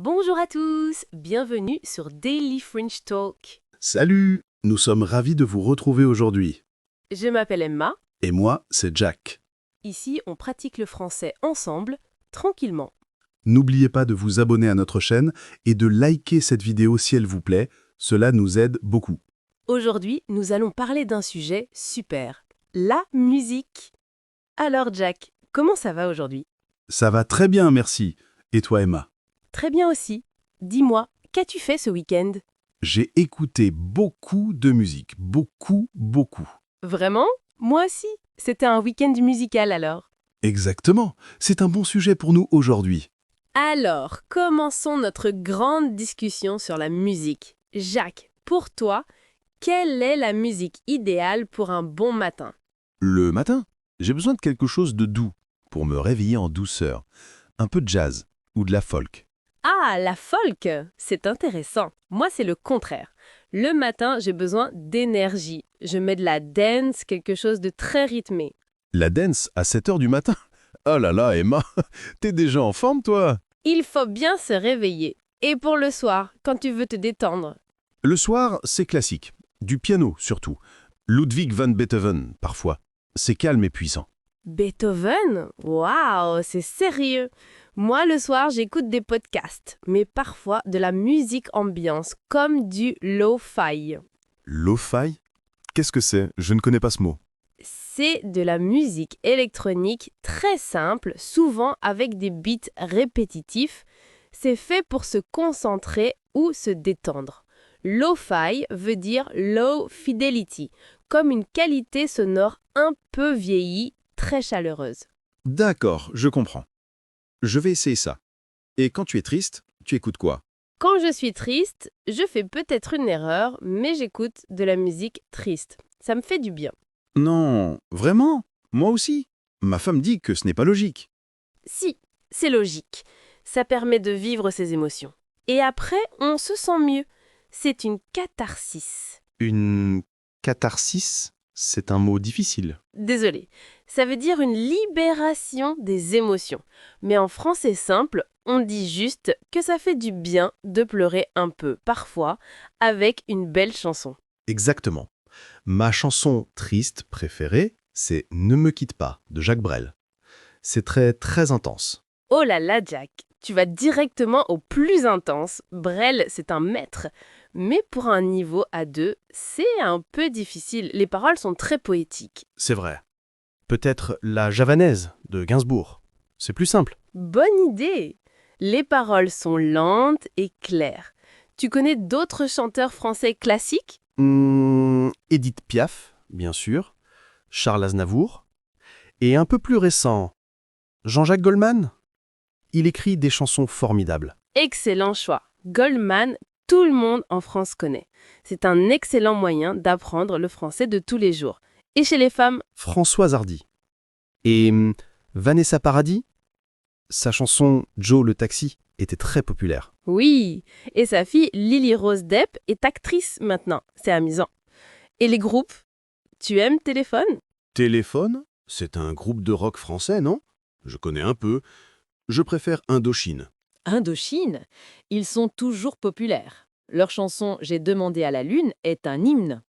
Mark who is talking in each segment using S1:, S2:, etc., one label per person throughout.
S1: Bonjour à tous, bienvenue sur Daily French Talk.
S2: Salut! Nous sommes ravis de vous retrouver aujourd'hui.
S1: Je m'appelle Emma.
S2: Et moi, c'est Jack.
S1: Ici, on pratique le français ensemble, tranquillement.
S2: N'oubliez pas de vous abonner à notre chaîne et de liker cette vidéo si elle vous plaît. Cela nous aide beaucoup.
S1: Aujourd'hui, nous allons parler d'un sujet super, la musique. Alors Jack, comment ça va aujourd'hui?
S2: Ça va très bien, merci. Et toi, Emma?
S1: Très bien aussi. Dis-moi, qu'as-tu fait ce week-end?
S2: J'ai écouté beaucoup de musique. Beaucoup.
S1: Vraiment? Moi aussi. C'était un week-end musical alors.
S2: Exactement. C'est un bon sujet pour nous aujourd'hui.
S1: Alors, commençons notre grande discussion sur la musique. Jacques, pour toi, quelle est la musique idéale pour un bon matin?
S3: Le matin, j'ai besoin de quelque chose de doux pour me réveiller en douceur. Un peu de jazz ou de la folk.
S1: Ah, la folk, c'est intéressant. Moi, c'est le contraire. Le matin, j'ai besoin d'énergie. Je mets de la dance, quelque chose de très rythmé.
S3: La dance à 7 heures du matin? Oh là là, Emma, t'es déjà en forme, toi?
S1: Il faut bien se réveiller. Et pour le soir, quand tu veux te détendre.
S3: Le soir, c'est classique. Du piano, surtout. Ludwig van Beethoven, parfois. C'est calme et puissant.
S1: Beethoven? Waouh, c'est sérieux. Moi, le soir, j'écoute des podcasts, mais parfois de la musique ambiance, comme du lo-fi.
S3: Lo-fi? Qu'est-ce que c'est? Je ne connais pas ce mot.
S1: C'est de la musique électronique très simple, souvent avec des beats répétitifs. C'est fait pour se concentrer ou se détendre. Lo-fi veut dire low fidelity, comme une qualité sonore un peu vieillie, très chaleureuse.
S3: D'accord, je comprends. Je vais essayer ça. Et quand tu es triste, tu écoutes quoi?
S1: Quand je suis triste, je fais peut-être une erreur, mais j'écoute de la musique triste. Ça me fait du bien.
S3: Non, vraiment? Moi aussi. Ma femme dit que ce n'est pas logique.
S1: Si, c'est logique. Ça permet de vivre ses émotions. Et après, on se sent mieux. C'est une catharsis.
S3: Une catharsis, c'est un mot difficile.
S1: Désolée, ça veut dire une libération des émotions. Mais en français simple, on dit juste que ça fait du bien de pleurer un peu, parfois, avec une belle chanson.
S3: Exactement. Ma chanson triste préférée, c'est Ne me quitte pas de Jacques Brel. C'est très intense.
S1: Oh là là, Jack, tu vas directement au plus intense. Brel, c'est un maître. Mais pour un niveau A2, c'est un peu difficile. Les paroles sont très poétiques.
S3: C'est vrai. Peut-être La Javanaise de Gainsbourg. C'est plus simple.
S1: Bonne idée! Les paroles sont lentes et claires. Tu connais d'autres chanteurs français classiques?
S3: Édith Piaf, bien sûr. Charles Aznavour. Et un peu plus récent, Jean-Jacques Goldman. Il écrit des chansons formidables.
S1: Excellent choix. Goldman, tout le monde en France connaît. C'est un excellent moyen d'apprendre le français de tous les jours. Et chez les femmes,
S3: Françoise Hardy. Et Vanessa Paradis, sa chanson Joe le taxi était très populaire.
S1: oui. Et sa fille Lily Rose Depp est actrice maintenant. C'est amusant. Et les groupes? Tu aimes Téléphone?
S3: Téléphone, c'est un groupe de rock français, non? Je connais un peu. Je préfère Indochine.
S4: Indochine, ils sont toujours populaires. Leur chanson J'ai demandé à la lune est un hymne.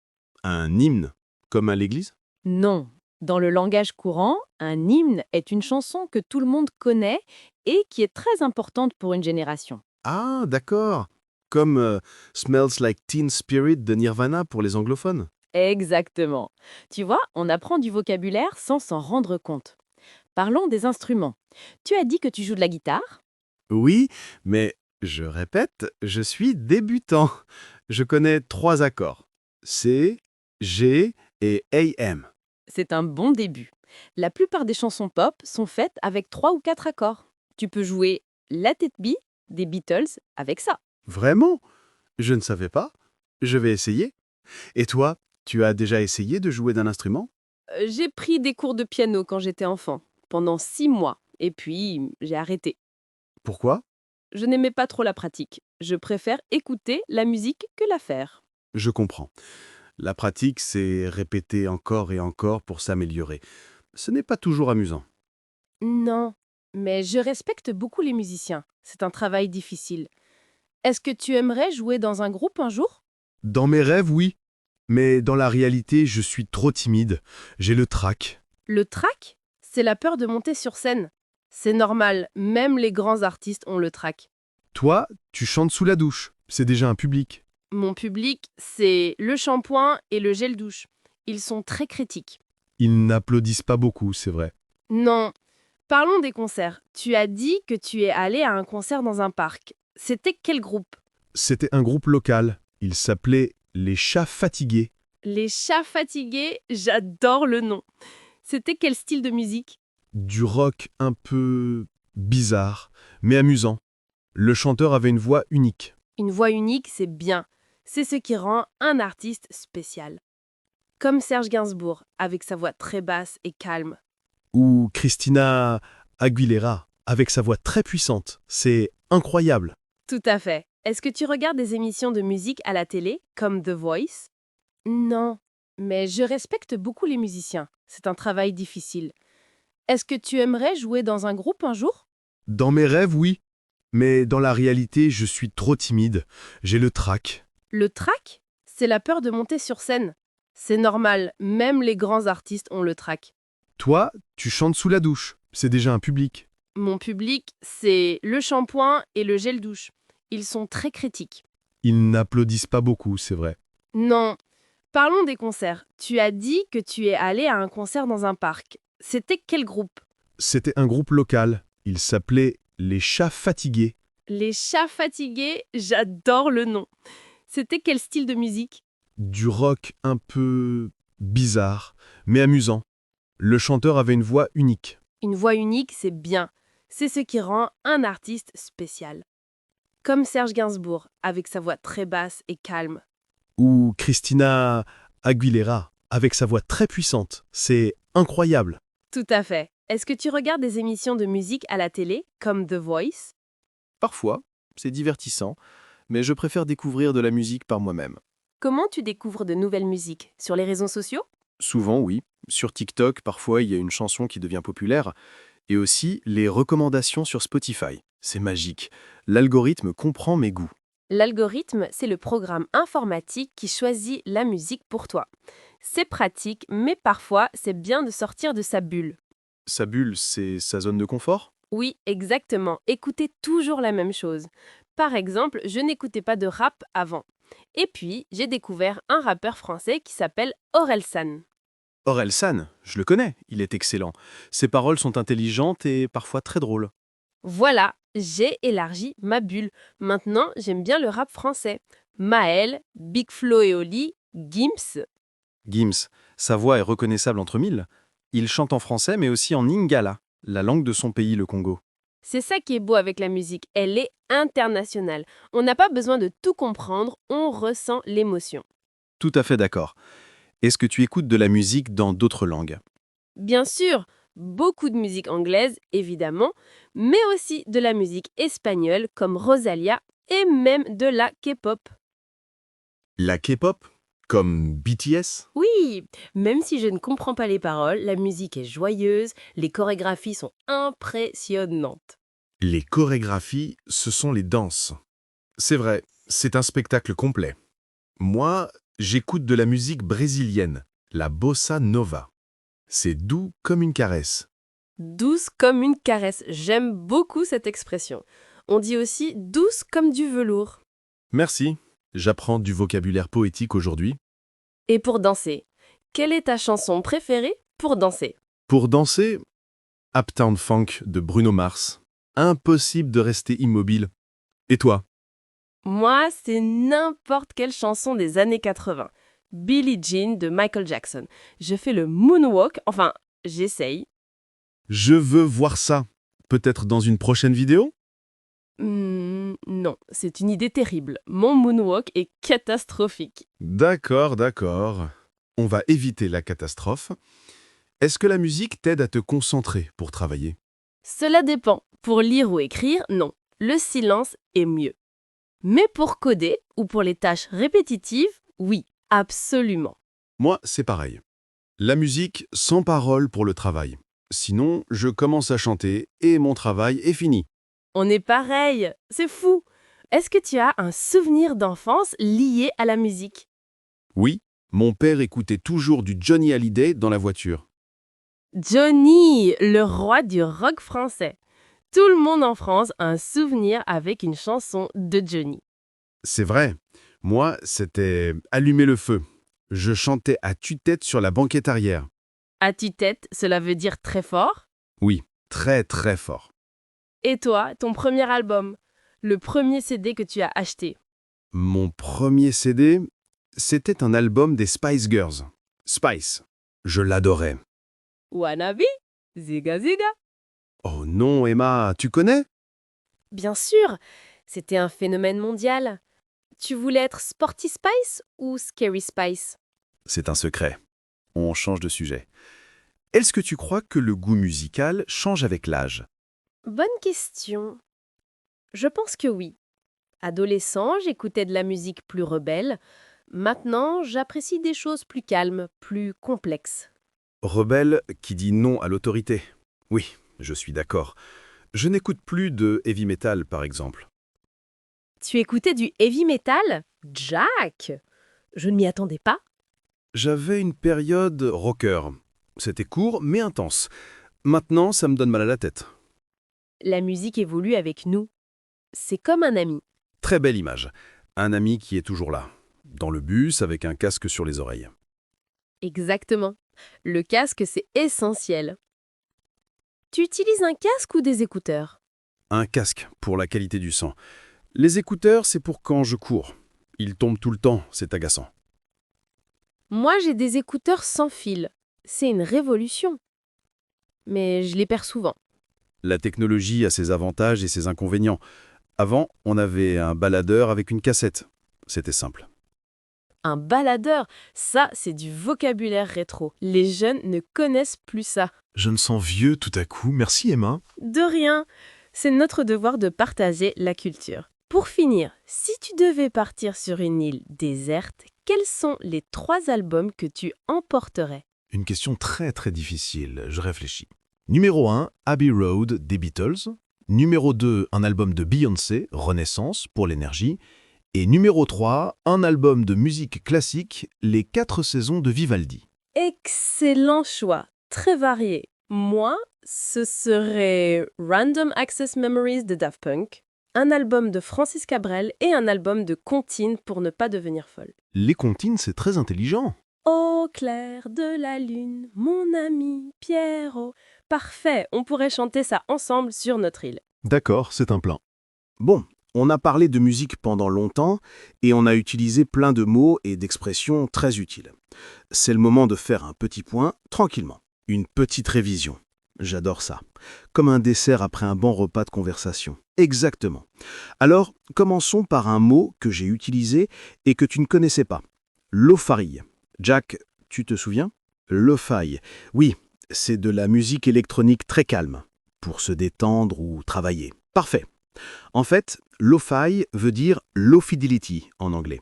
S3: Un hymne, comme à l'église?
S4: Non, dans le langage courant, un hymne est une chanson que tout le monde connaît et qui est très importante pour une génération.
S3: Ah, d'accord. Comme Smells Like Teen Spirit de Nirvana pour les anglophones.
S4: Exactement. Tu vois, on apprend du vocabulaire sans s'en rendre compte. Parlons des instruments. Tu as dit que tu joues de la guitare?
S3: Oui, mais je répète, je suis débutant. Je connais 3 accords. C, G et AM.
S4: C'est un bon début. La plupart des chansons pop sont faites avec 3 ou 4 accords. Tu peux jouer Let It Be des Beatles avec ça.
S3: Vraiment? Je ne savais pas. Je vais essayer. Et toi, tu as déjà essayé de jouer d'un instrument?
S1: J'ai pris des cours de piano quand j'étais enfant, pendant 6 mois. Et puis, j'ai arrêté.
S3: Pourquoi?
S1: Je n'aimais pas trop la pratique. Je préfère écouter la musique que la faire.
S3: Je comprends. La pratique, c'est répéter encore et encore pour s'améliorer. Ce n'est pas toujours amusant.
S1: Non, mais je respecte beaucoup les musiciens. C'est un travail difficile. Est-ce que tu aimerais jouer dans un groupe un jour?
S3: Dans mes rêves, oui. Mais dans la réalité, je suis trop timide. J'ai le trac.
S1: Le trac, c'est la peur de monter sur scène. C'est normal, même les grands artistes ont le trac.
S3: Toi, tu chantes sous la douche. C'est déjà un public.
S1: Mon public, c'est le shampoing et le gel douche. Ils sont très critiques.
S3: Ils n'applaudissent pas beaucoup, c'est vrai.
S1: Non. Parlons des concerts. Tu as dit que tu es allé à un concert dans un parc. C'était quel groupe?
S3: C'était un groupe local. Il s'appelait Les Chats Fatigués.
S1: Les Chats Fatigués, j'adore le nom. C'était quel style de musique?
S3: Du rock un peu bizarre, mais amusant. Le chanteur avait une voix unique.
S1: Une voix unique, c'est bien. C'est ce qui rend un artiste spécial. Comme Serge Gainsbourg, avec sa voix très basse et calme.
S3: Ou Christina Aguilera, avec sa voix très puissante. C'est incroyable.
S1: Tout à fait. Est-ce que tu regardes des émissions de musique à la télé, comme The Voice? Non, mais je respecte beaucoup les musiciens. C'est un travail difficile. Est-ce que tu aimerais jouer dans un groupe un jour?
S3: Dans mes rêves, oui. Mais dans la réalité, je suis trop timide. J'ai le trac.
S1: Le trac, c'est la peur de monter sur scène. C'est normal, même les grands artistes ont le trac.
S3: Toi, tu chantes sous la douche. C'est déjà un public.
S1: Mon public, c'est le shampoing et le gel douche. Ils sont très critiques.
S3: Ils n'applaudissent pas beaucoup, c'est vrai.
S1: Non. Parlons des concerts. Tu as dit que tu es allé à un concert dans un parc. C'était quel groupe?
S3: C'était un groupe local. Il s'appelait Les Chats Fatigués.
S1: Les Chats Fatigués, j'adore le nom. C'était quel style de musique?
S3: Du rock un peu bizarre, mais amusant. Le chanteur avait une voix unique.
S1: Une voix unique, c'est bien. C'est ce qui rend un artiste spécial. Comme Serge Gainsbourg, avec sa voix très basse et calme.
S3: Ou Christina Aguilera, avec sa voix très puissante. C'est incroyable.
S1: Tout à fait. Est-ce que tu regardes des émissions de musique à la télé, comme The Voice?
S3: Parfois, c'est divertissant, mais je préfère découvrir de la musique par moi-même.
S1: Comment tu découvres de nouvelles musiques? Sur les réseaux sociaux?
S3: Souvent, oui. Sur TikTok, parfois, il y a une chanson qui devient populaire. Et aussi, les recommandations sur Spotify. C'est magique. L'algorithme comprend mes goûts.
S1: L'algorithme, c'est le programme informatique qui choisit la musique pour toi. C'est pratique, mais parfois, c'est bien de sortir de sa bulle.
S3: Sa bulle, c'est sa zone de confort?
S1: Oui, exactement. Écoutez toujours la même chose. Par exemple, je n'écoutais pas de rap avant. Et puis, j'ai découvert un rappeur français qui s'appelle Orelsan.
S3: Orelsan, je le connais, il est excellent. Ses paroles sont intelligentes et parfois très drôles.
S1: Voilà, j'ai élargi ma bulle. Maintenant, j'aime bien le rap français. Maël, Big Flo et Oli, Gims.
S3: Gims, sa voix est reconnaissable entre mille. Il chante en français mais aussi en lingala, la langue de son pays, le Congo.
S1: C'est ça qui est beau avec la musique, elle est internationale. On n'a pas besoin de tout comprendre, on ressent l'émotion.
S3: Tout à fait d'accord. Est-ce que tu écoutes de la musique dans d'autres langues?
S1: Bien sûr, beaucoup de musique anglaise, évidemment, mais aussi de la musique espagnole comme Rosalia et même de la K-pop.
S2: La K-pop? Comme BTS?
S1: Oui, même si je ne comprends pas les paroles, la musique est joyeuse, les chorégraphies sont impressionnantes.
S2: Les chorégraphies, ce sont les danses. C'est vrai, c'est un spectacle complet. Moi, j'écoute de la musique brésilienne, la bossa nova. C'est doux comme une caresse.
S1: Douce comme une caresse, j'aime beaucoup cette expression. On dit aussi douce comme du velours.
S2: Merci, j'apprends du vocabulaire poétique aujourd'hui.
S1: Et pour danser, quelle est ta chanson préférée pour danser?
S2: Pour danser, Uptown Funk de Bruno Mars. Impossible de rester immobile. Et toi?
S1: Moi, c'est n'importe quelle chanson des années 80. Billie Jean de Michael Jackson. Je fais le moonwalk, enfin, j'essaye.
S2: Je veux voir ça. Peut-être dans une prochaine vidéo?
S1: Non, c'est une idée terrible. Mon moonwalk est catastrophique.
S2: D'accord, d'accord. On va éviter la catastrophe. Est-ce que la musique t'aide à te concentrer pour travailler?
S1: Cela dépend. Pour lire ou écrire, non. Le silence est mieux. Mais pour coder ou pour les tâches répétitives, oui, absolument.
S2: Moi, c'est pareil. La musique sans parole pour le travail.
S3: Sinon, je commence à chanter et mon travail est fini.
S1: On est pareil, c'est fou. Est-ce que tu as un souvenir d'enfance lié à la musique?
S3: Oui, mon père écoutait toujours du Johnny Hallyday dans la voiture.
S1: Johnny, le roi du rock français. Tout le monde en France a un souvenir avec une chanson de Johnny.
S3: C'est vrai. Moi, c'était Allumer le feu. Je chantais à tue-tête sur la banquette arrière.
S1: À tue-tête, cela veut dire très fort.
S3: Oui, très très fort.
S1: Et toi, ton premier album, le premier CD que tu as acheté?
S3: Mon premier CD, c'était un album des Spice Girls. Spice. Je l'adorais.
S1: Wannabe? Ziga Ziga?
S3: Oh non, Emma, tu connais?
S1: Bien sûr, c'était un phénomène mondial. Tu voulais être Sporty Spice ou Scary Spice?
S3: C'est un secret. On change de sujet. Est-ce que tu crois que le goût musical change avec l'âge?
S1: Bonne question. Je pense que oui. Adolescent, j'écoutais de la musique plus rebelle. Maintenant, j'apprécie des choses plus calmes, plus complexes.
S3: Rebelle qui dit non à l'autorité. Oui, je suis d'accord. Je n'écoute plus de heavy metal, par exemple.
S1: Tu écoutais du heavy metal? Jack! Je ne m'y attendais pas.
S3: J'avais une période rocker. C'était court, mais intense. Maintenant, ça me donne mal à la tête.
S1: La musique évolue avec nous. C'est comme un ami.
S3: Très belle image. Un ami qui est toujours là. Dans le bus, avec un casque sur les oreilles.
S1: Exactement. Le casque, c'est essentiel. Tu utilises un casque ou des écouteurs?
S3: Un casque pour la qualité du son. Les écouteurs, c'est pour quand je cours. Ils tombent tout le temps, c'est agaçant.
S1: Moi, j'ai des écouteurs sans fil. C'est une révolution. Mais je les perds souvent.
S3: La technologie a ses avantages et ses inconvénients. Avant, on avait un baladeur avec une cassette. C'était simple.
S1: Un baladeur, ça, c'est du vocabulaire rétro. Les jeunes ne connaissent plus ça.
S2: Je me sens vieux tout à coup. Merci Emma.
S1: De rien. C'est notre devoir de partager la culture. Pour finir, si tu devais partir sur une île déserte, quels sont les 3 albums que tu emporterais?
S2: Une question très très difficile, je réfléchis. Numéro 1, Abbey Road des Beatles. Numéro 2, un album de Beyoncé, Renaissance, pour l'énergie. Et numéro 3, un album de musique classique, Les 4 saisons de Vivaldi.
S1: Excellent choix, très varié. Moi, ce serait Random Access Memories de Daft Punk, un album de Francis Cabrel et un album de Comptine pour ne pas devenir folle.
S2: Les comptines, c'est très intelligent.
S1: Au clair de la lune, mon ami Pierrot. Parfait, on pourrait chanter ça ensemble sur notre île.
S2: D'accord, c'est un plan.
S3: Bon, on a parlé de musique pendant longtemps et on a utilisé plein de mots et d'expressions très utiles. C'est le moment de faire un petit point, tranquillement. Une petite révision. J'adore ça. Comme un dessert après un bon repas de conversation. Exactement. Alors, commençons par un mot que j'ai utilisé et que tu ne connaissais pas. Lo-fi. Jack, tu te souviens? Lo-fi. Oui, c'est de la musique électronique très calme, pour se détendre ou travailler. Parfait. En fait, lo-fi veut dire low fidelity en anglais.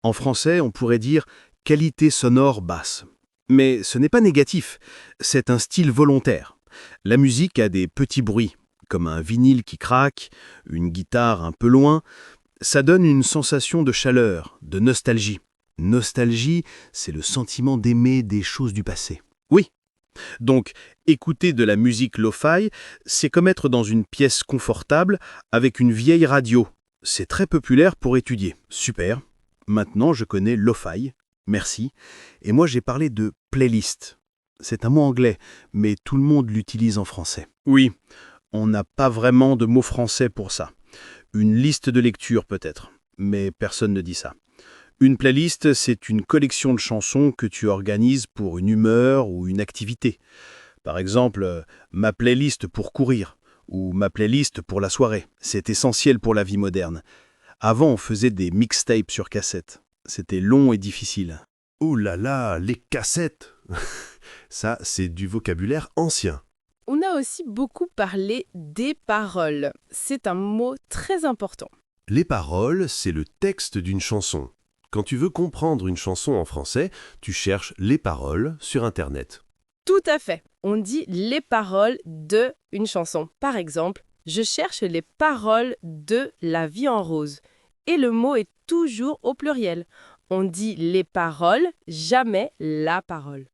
S3: En français, on pourrait dire qualité sonore basse. Mais ce n'est pas négatif, c'est un style volontaire. La musique a des petits bruits, comme un vinyle qui craque, une guitare un peu loin. Ça donne une sensation de chaleur, de nostalgie. Nostalgie, c'est le sentiment d'aimer des choses du passé. Oui. Donc, écouter de la musique lo-fi, c'est comme être dans une pièce confortable avec une vieille radio. C'est très populaire pour étudier. Super. Maintenant, je connais lo-fi. Merci. Et moi, j'ai parlé de playlist. C'est un mot anglais, mais tout le monde l'utilise en français. Oui, on n'a pas vraiment de mot français pour ça. Une liste de lecture peut-être, mais personne ne dit ça. Une playlist, c'est une collection de chansons que tu organises pour une humeur ou une activité. Par exemple, ma playlist pour courir ou ma playlist pour la soirée. C'est essentiel pour la vie moderne. Avant, on faisait des mixtapes sur cassette. C'était long et difficile.
S2: Ouh là là, les cassettes. Ça, c'est du vocabulaire ancien.
S4: On a aussi beaucoup parlé des paroles. C'est un mot très important.
S5: Les paroles, c'est le texte d'une chanson. Quand tu veux comprendre une chanson en français, tu cherches les paroles sur Internet.
S4: Tout à fait.
S1: On dit les paroles de une chanson. Par exemple, je cherche les paroles de La vie en rose. Et le mot est toujours au pluriel. On dit les paroles, jamais la parole.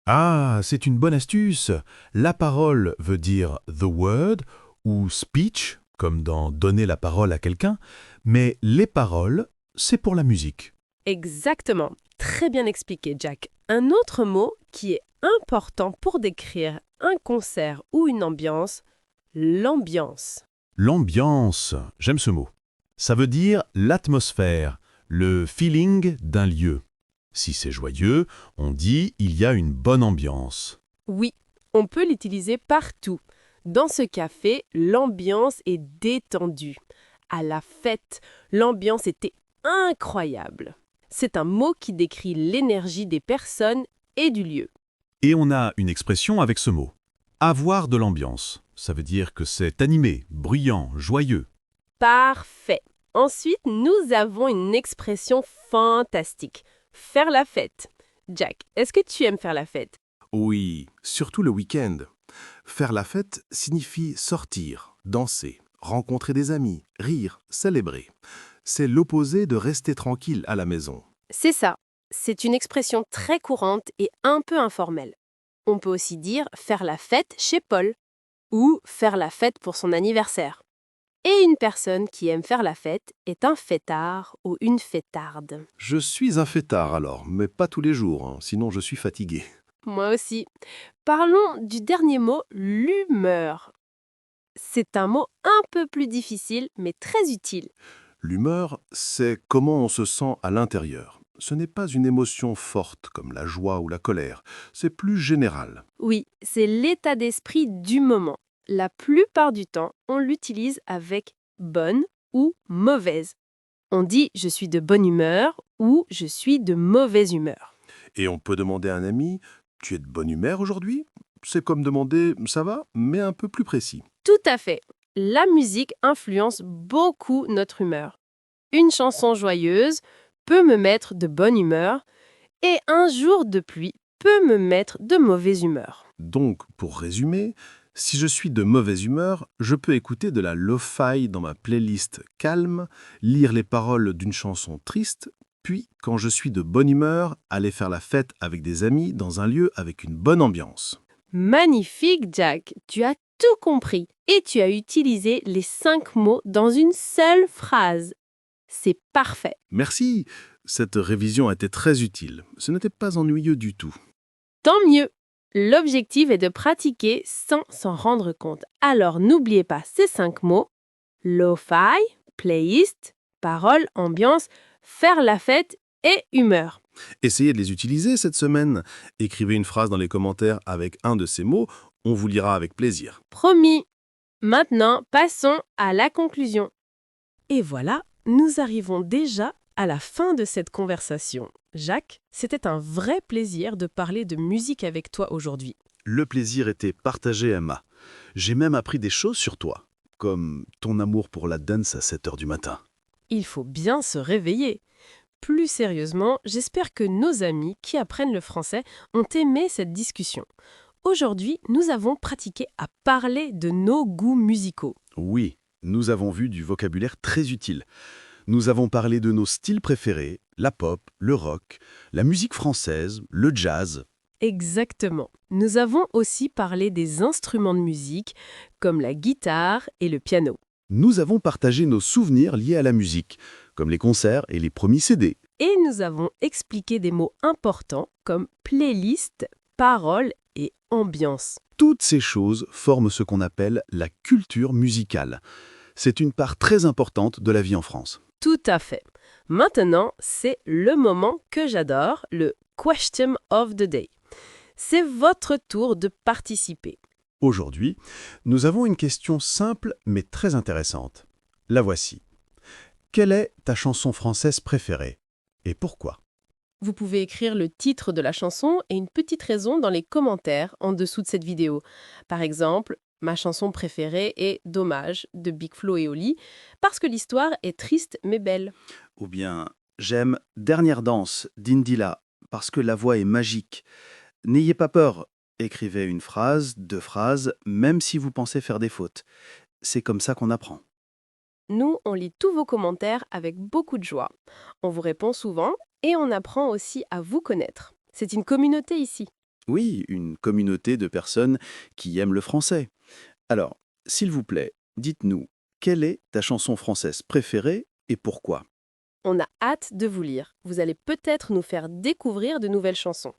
S5: Ah, c'est une bonne astuce. La parole veut dire the word ou speech, comme dans donner la parole à quelqu'un, mais les paroles, c'est pour la musique.
S1: Exactement. Très bien expliqué, Jack. Un autre mot qui est important pour décrire un concert ou une ambiance, l'ambiance.
S5: L'ambiance, j'aime ce mot. Ça veut dire l'atmosphère, le feeling d'un lieu. Si c'est joyeux, on dit il y a une bonne ambiance.
S1: Oui, on peut l'utiliser partout. Dans ce café, l'ambiance est détendue. À la fête, l'ambiance était incroyable. C'est un mot qui décrit l'énergie des personnes et du lieu.
S5: Et on a une expression avec ce mot. Avoir de l'ambiance. Ça veut dire que c'est animé, bruyant, joyeux.
S1: Parfait. Ensuite, nous avons une expression fantastique. Faire la fête. Jack, est-ce que tu aimes faire la fête?
S3: Oui, surtout le week-end. Faire la fête signifie sortir, danser, rencontrer des amis, rire, célébrer. C'est l'opposé de rester tranquille à la maison.
S1: C'est ça. C'est une expression très courante et un peu informelle. On peut aussi dire faire la fête chez Paul ou faire la fête pour son anniversaire. Et une personne qui aime faire la fête est un fêtard ou une fêtarde.
S3: Je suis un fêtard alors, mais pas tous les jours, sinon je suis fatigué.
S1: Moi aussi. Parlons du dernier mot, l'humeur. C'est un mot un peu plus difficile, mais très utile.
S3: L'humeur, c'est comment on se sent à l'intérieur. Ce n'est pas une émotion forte comme la joie ou la colère, c'est plus général.
S1: Oui, c'est l'état d'esprit du moment. La plupart du temps, on l'utilise avec bonne ou mauvaise. On dit je suis de bonne humeur ou je suis de mauvaise humeur.
S3: Et on peut demander à un ami, tu es de bonne humeur aujourd'hui? C'est comme demander, ça va, mais un peu plus précis.
S1: Tout à fait. La musique influence beaucoup notre humeur. Une chanson joyeuse peut me mettre de bonne humeur et un jour de pluie peut me mettre de mauvaise humeur.
S3: Donc, pour résumer, si je suis de mauvaise humeur, je peux écouter de la lo-fi dans ma playlist calme, lire les paroles d'une chanson triste, puis, quand je suis de bonne humeur, aller faire la fête avec des amis dans un lieu avec une bonne ambiance.
S1: Magnifique, Jack. Tu as tout compris et tu as utilisé les 5 mots dans une seule phrase. C'est parfait.
S3: Merci, cette révision a été très utile. Ce n'était pas ennuyeux du tout.
S1: Tant mieux. L'objectif est de pratiquer sans s'en rendre compte. Alors n'oubliez pas ces 5 mots. Lo-fi, playlist, parole, ambiance, faire la fête et humeur.
S3: Essayez de les utiliser cette semaine. Écrivez une phrase dans les commentaires avec un de ces mots. On vous lira avec plaisir.
S1: Promis. Maintenant, passons à la conclusion. Et voilà, nous arrivons déjà à la fin de cette conversation. Jacques, c'était un vrai plaisir de parler de musique avec toi aujourd'hui.
S3: Le plaisir était partagé, Emma. J'ai même appris des choses sur toi, comme ton amour pour la dance à 7 heures du matin.
S1: Il faut bien se réveiller. Plus sérieusement, j'espère que nos amis qui apprennent le français ont aimé cette discussion. Aujourd'hui, nous avons pratiqué à parler de nos goûts musicaux.
S3: Oui, nous avons vu du vocabulaire très utile. Nous avons parlé de nos styles préférés, la pop, le rock, la musique française, le jazz.
S1: Exactement. Nous avons aussi parlé des instruments de musique, comme la guitare et le piano.
S3: Nous avons partagé nos souvenirs liés à la musique, comme les concerts et les premiers CD.
S1: Et nous avons expliqué des mots importants comme playlist, paroles et ambiance.
S3: Toutes ces choses forment ce qu'on appelle la culture musicale. C'est une part très importante de la vie en France.
S1: Tout à fait. Maintenant, c'est le moment que j'adore, le Question of the Day. C'est votre tour de participer.
S3: Aujourd'hui, nous avons une question simple mais très intéressante. La voici. Quelle est ta chanson française préférée et pourquoi?
S1: Vous pouvez écrire le titre de la chanson et une petite raison dans les commentaires en dessous de cette vidéo. Par exemple, ma chanson préférée est Dommage de Big Flo et Oli parce que l'histoire est triste mais belle.
S6: Ou bien j'aime Dernière danse d'Indila parce que la voix est magique. N'ayez pas peur, Écrivez une phrase, 2 phrases, même si vous pensez faire des fautes. C'est comme ça qu'on apprend.
S1: Nous, on lit tous vos commentaires avec beaucoup de joie. On vous répond souvent et on apprend aussi à vous connaître. C'est une communauté ici.
S6: Oui, une communauté de personnes qui aiment le français. Alors, s'il vous plaît, dites-nous, quelle est ta chanson française préférée et pourquoi?
S1: On a hâte de vous lire. Vous allez peut-être nous faire découvrir de nouvelles chansons.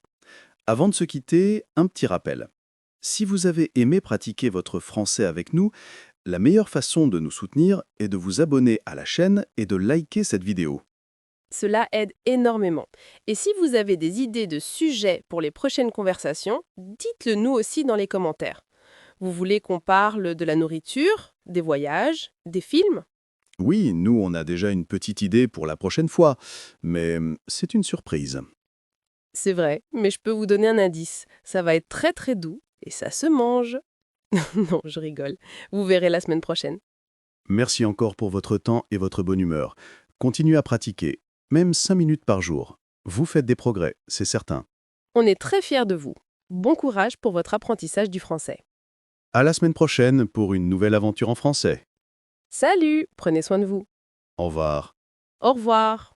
S6: Avant de se quitter, un petit rappel. Si vous avez aimé pratiquer votre français avec nous, la meilleure façon de nous soutenir est de vous abonner à la chaîne et de liker cette vidéo.
S1: Cela aide énormément. Et si vous avez des idées de sujets pour les prochaines conversations, dites-le nous aussi dans les commentaires. Vous voulez qu'on parle de la nourriture, des voyages, des films?
S6: Oui, nous, on a déjà une petite idée pour la prochaine fois, mais c'est une surprise.
S1: C'est vrai, mais je peux vous donner un indice. Ça va être très très doux et ça se mange. Non, je rigole. Vous verrez la semaine prochaine.
S6: Merci encore pour votre temps et votre bonne humeur. Continuez à pratiquer, même 5 minutes par jour. Vous faites des progrès, c'est certain.
S1: On est très fiers de vous. Bon courage pour votre apprentissage du français.
S6: À la semaine prochaine pour une nouvelle aventure en français.
S1: Salut, prenez soin de vous.
S6: Au revoir.
S1: Au revoir.